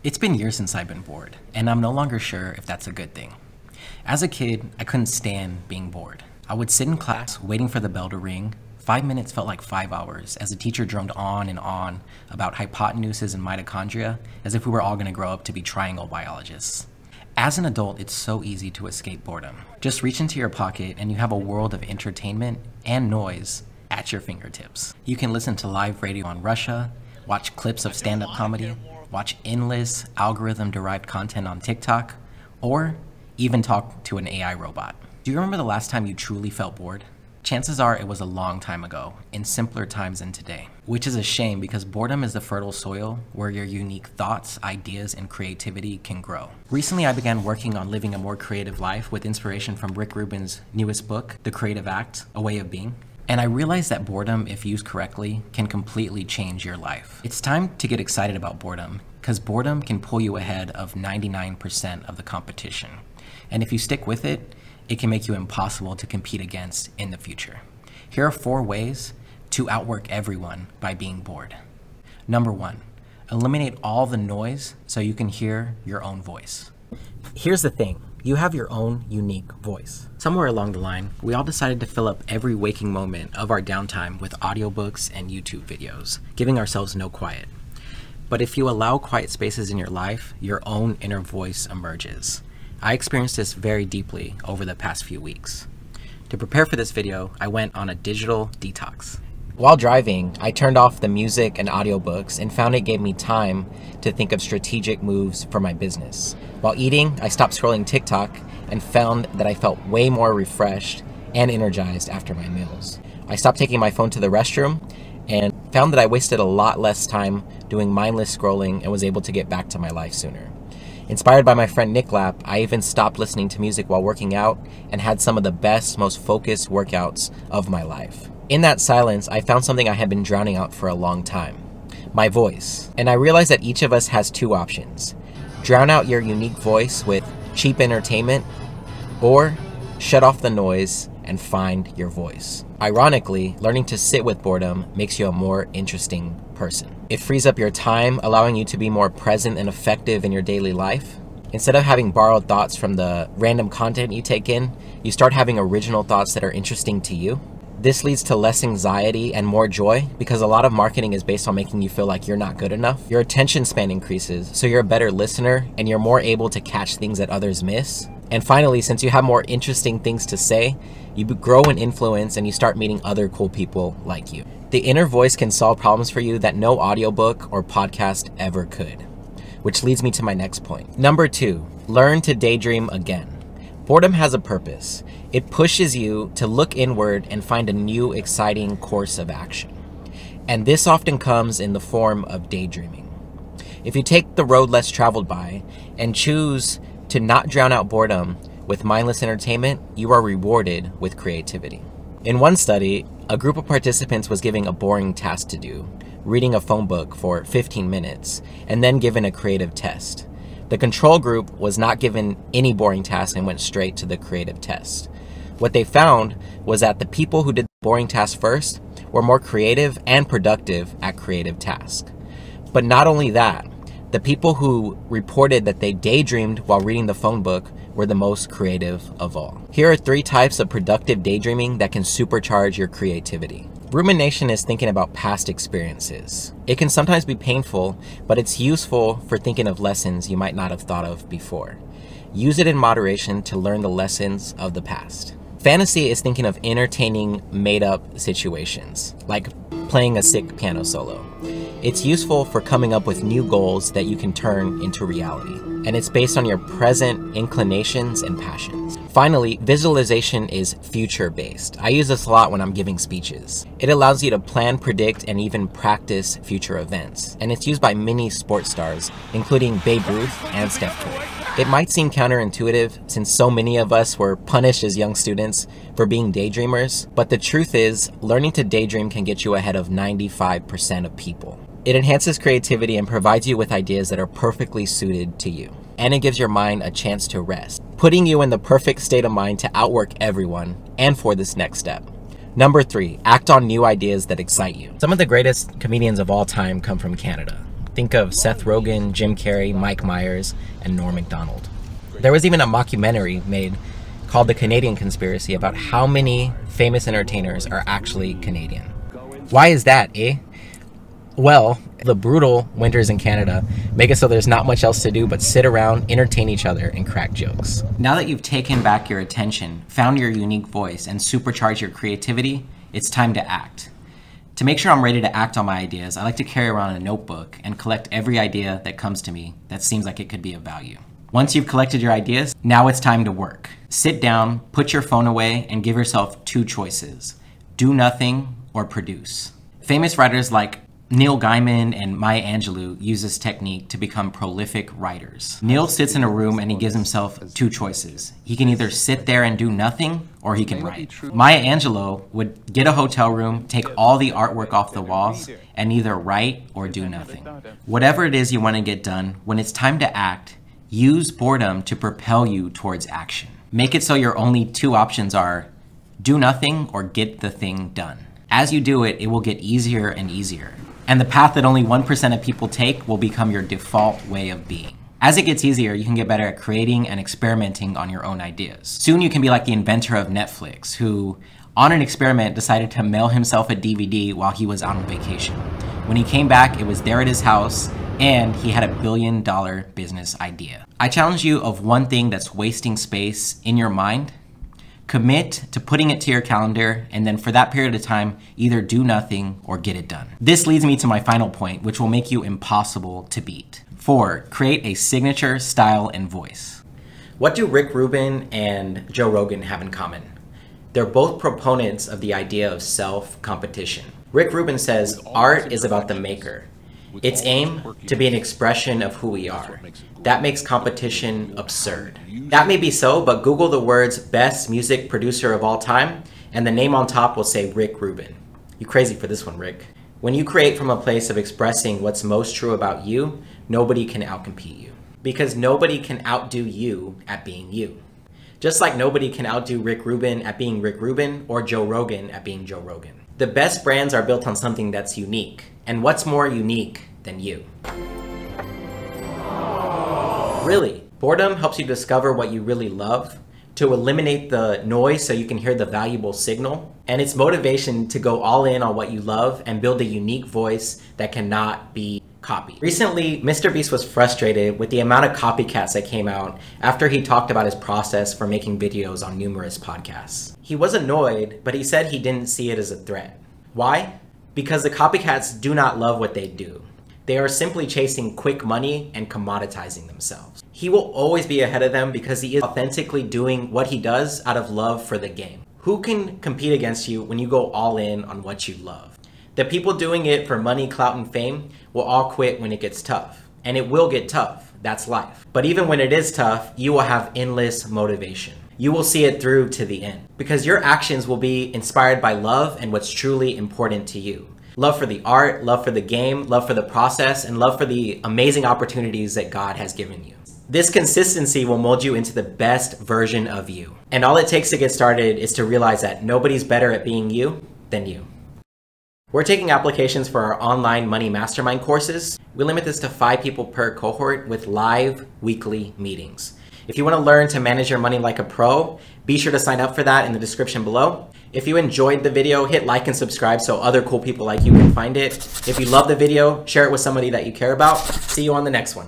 It's been years since I've been bored, and I'm no longer sure if that's a good thing. As a kid, I couldn't stand being bored. I would sit in class waiting for the bell to ring. 5 minutes felt like 5 hours as the teacher droned on and on about hypotenuses and mitochondria as if we were all going to grow up to be triangle biologists. As an adult, it's so easy to escape boredom. Just reach into your pocket and you have a world of entertainment and noise at your fingertips. You can listen to live radio on Russia, watch clips of stand-up comedy, watch endless algorithm-derived content on TikTok, or even talk to an AI robot. Do you remember the last time you truly felt bored? Chances are it was a long time ago, in simpler times than today. Which is a shame because boredom is the fertile soil where your unique thoughts, ideas, and creativity can grow. Recently, I began working on living a more creative life with inspiration from Rick Rubin's newest book, The Creative Act, A Way of Being. And I realized that boredom, if used correctly, can completely change your life. It's time to get excited about boredom, because boredom can pull you ahead of 99% of the competition. And if you stick with it, it can make you impossible to compete against in the future. Here are 4 ways to outwork everyone by being bored. Number 1, eliminate all the noise so you can hear your own voice. Here's the thing. You have your own unique voice. Somewhere along the line, we all decided to fill up every waking moment of our downtime with audiobooks and YouTube videos, giving ourselves no quiet. But if you allow quiet spaces in your life, your own inner voice emerges. I experienced this very deeply over the past few weeks. To prepare for this video, I went on a digital detox. While driving, I turned off the music and audiobooks and found it gave me time to think of strategic moves for my business. While eating, I stopped scrolling TikTok and found that I felt way more refreshed and energized after my meals. I stopped taking my phone to the restroom and found that I wasted a lot less time doing mindless scrolling and was able to get back to my life sooner. Inspired by my friend Nick Lapp, I even stopped listening to music while working out and had some of the best, most focused workouts of my life. In that silence, I found something I had been drowning out for a long time, my voice. And I realized that each of us has 2 options. Drown out your unique voice with cheap entertainment, or shut off the noise and find your voice. Ironically, learning to sit with boredom makes you a more interesting person. It frees up your time, allowing you to be more present and effective in your daily life. Instead of having borrowed thoughts from the random content you take in, you start having original thoughts that are interesting to you. This leads to less anxiety and more joy because a lot of marketing is based on making you feel like you're not good enough. Your attention span increases, so you're a better listener and you're more able to catch things that others miss. And finally, since you have more interesting things to say, you grow in influence and you start meeting other cool people like you. The inner voice can solve problems for you that no audiobook or podcast ever could. Which leads me to my next point. Number 2, learn to daydream again. Boredom has a purpose. It pushes you to look inward and find a new, exciting course of action. And this often comes in the form of daydreaming. If you take the road less traveled by and choose to not drown out boredom with mindless entertainment, you are rewarded with creativity. In one study, a group of participants was given a boring task to do, reading a phone book for 15 minutes, and then given a creative test. The control group was not given any boring task and went straight to the creative test. What they found was that the people who did the boring task first were more creative and productive at creative tasks. But not only that, the people who reported that they daydreamed while reading the phone book were the most creative of all. Here are 3 types of productive daydreaming that can supercharge your creativity. Rumination is thinking about past experiences. It can sometimes be painful, but it's useful for thinking of lessons you might not have thought of before. Use it in moderation to learn the lessons of the past. Fantasy is thinking of entertaining, made-up situations, like playing a sick piano solo. It's useful for coming up with new goals that you can turn into reality, and it's based on your present inclinations and passions. Finally, visualization is future-based. I use this a lot when I'm giving speeches. It allows you to plan, predict, and even practice future events, and it's used by many sports stars, including Babe Ruth and Steph Curry. It might seem counterintuitive since so many of us were punished as young students for being daydreamers, but the truth is, learning to daydream can get you ahead of 95% of people. It enhances creativity and provides you with ideas that are perfectly suited to you. And it gives your mind a chance to rest, putting you in the perfect state of mind to outwork everyone and for this next step. Number 3, act on new ideas that excite you. Some of the greatest comedians of all time come from Canada. Think of Seth Rogen, Jim Carrey, Mike Myers, and Norm Macdonald. There was even a mockumentary made called The Canadian Conspiracy about how many famous entertainers are actually Canadian. Why is that, eh? Well, the brutal winters in Canada make it so there's not much else to do but sit around, entertain each other, and crack jokes. Now that you've taken back your attention, found your unique voice, and supercharged your creativity, it's time to act. To make sure I'm ready to act on my ideas, I like to carry around a notebook and collect every idea that comes to me that seems like it could be of value. Once you've collected your ideas, now it's time to work. Sit down, put your phone away, and give yourself two choices: do nothing or produce. Famous writers like Neil Gaiman and Maya Angelou use this technique to become prolific writers. Neil sits in a room and he gives himself two choices. He can either sit there and do nothing, or he can write. Maya Angelou would get a hotel room, take all the artwork off the walls, and either write or do nothing. Whatever it is you want to get done, when it's time to act, use boredom to propel you towards action. Make it so your only two options are do nothing or get the thing done. As you do it, it will get easier and easier. And the path that only 1% of people take will become your default way of being. As it gets easier, you can get better at creating and experimenting on your own ideas. Soon you can be like the inventor of Netflix, who, on an experiment, decided to mail himself a DVD while he was on vacation. When he came back, it was there at his house, and he had $1 billion business idea. I challenge you of one thing that's wasting space in your mind. Commit to putting it to your calendar, and then for that period of time, either do nothing or get it done. This leads me to my final point, which will make you impossible to beat. 4, create a signature style and voice. What do Rick Rubin and Joe Rogan have in common? They're both proponents of the idea of self-competition. Rick Rubin says art is about the maker. Its aim to be an expression of who we are. That makes competition absurd. That may be so, but Google the words best music producer of all time, and the name on top will say Rick Rubin. You crazy for this one, Rick. When you create from a place of expressing what's most true about you, nobody can outcompete you. Because nobody can outdo you at being you. Just like nobody can outdo Rick Rubin at being Rick Rubin or Joe Rogan at being Joe Rogan. The best brands are built on something that's unique. And what's more unique than you? Really, boredom helps you discover what you really love, to eliminate the noise so you can hear the valuable signal, and it's motivation to go all in on what you love and build a unique voice that cannot be copied. Recently, Mr. Beast was frustrated with the amount of copycats that came out after he talked about his process for making videos on numerous podcasts. He was annoyed, but he said he didn't see it as a threat. Why? Because the copycats do not love what they do. They are simply chasing quick money and commoditizing themselves. He will always be ahead of them because he is authentically doing what he does out of love for the game. Who can compete against you when you go all in on what you love? The people doing it for money, clout, and fame will all quit when it gets tough. And it will get tough. That's life. But even when it is tough, you will have endless motivation. You will see it through to the end. Because your actions will be inspired by love and what's truly important to you. Love for the art, love for the game, love for the process, and love for the amazing opportunities that God has given you. This consistency will mold you into the best version of you. And all it takes to get started is to realize that nobody's better at being you than you. We're taking applications for our online money mastermind courses. We limit this to 5 people per cohort with live weekly meetings. If you want to learn to manage your money like a pro, be sure to sign up for that in the description below. If you enjoyed the video, hit like and subscribe so other cool people like you can find it. If you love the video, share it with somebody that you care about. See you on the next one.